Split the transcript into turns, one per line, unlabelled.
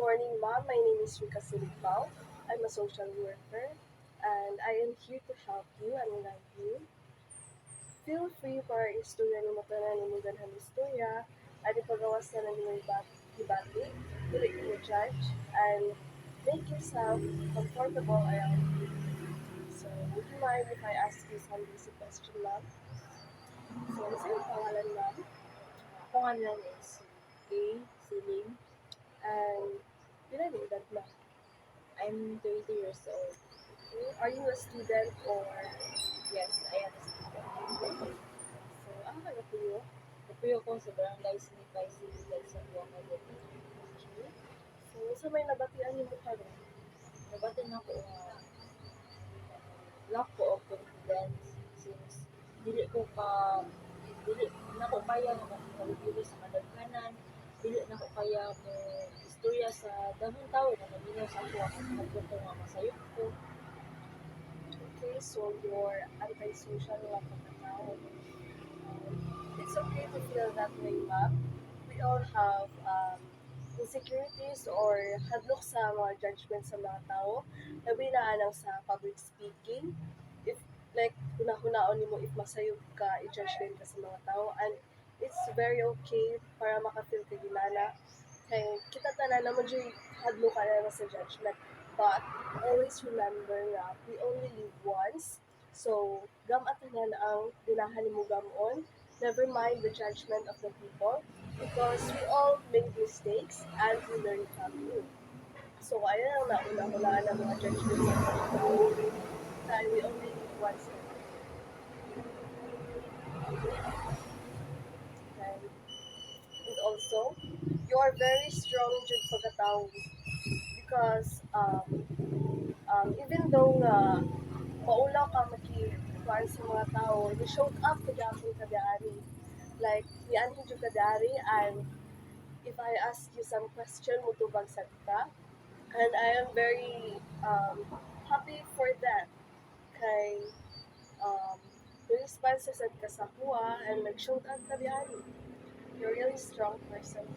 morning, Mom. My name is Rika Silipao. I'm a social worker, and I am here to help you and guide you. Feel free para istorya ni mo tanan ni mo ganhang istorya, at ipagawas na ng mga debate, dili mo judge, and make yourself comfortable around you. So, would you mind if I ask you some basic question, Ma'am? So, ano sa'yo pangalan, Ma'am?
Pangalan is A. Siling.
And pila ni edad, Ma'am?
I'm 30 years old.
Okay. Are you a student or
Yes, I am a student.
so, ano ka na
Kapuyo ko sa barangay Sinipay City sa Buanga City.
Okay. So, sa may nabatian niyo mo karon?
Nabati na ko nga lack ko of confidence since dili ko ka dili na ko kaya nga makapagpili sa kadaghanan, dili na ko kaya mo istorya sa damong tao na naminaw sa ako ang magpunto nga masayop ko.
Okay, so you're antisocial lang pagkatao. It's okay to feel that way, ma'am. We all have insecurities or hadlok sa mga judgment sa mga tao. Labi na anang sa public speaking. If, like, hunahunaon ni mo if masayog ka, i-judgment ka sa mga tao. And it's very okay para makafeel ka ginana. Kaya kita tanan naman dyan hadlok ka na sa judgment. But always remember na we only live once. So, gamatanan ang dinahan mo gamon. Never mind the judgment of the people because we all make mistakes and we learn from you. So, ayan ang nauna-unaan ng mga judgments sa people. Dahil we only live once. And also, you are very strong dyan pagkatao because even though maulaw ka makikuan sa mga tao, you showed up to gapon kadari. Like, nianhin jud kadari and if I ask you some question, mutubag sad ka. And I am very happy for that. Kay responses at kasakuha and nag-showed up kadari. You're a really strong person.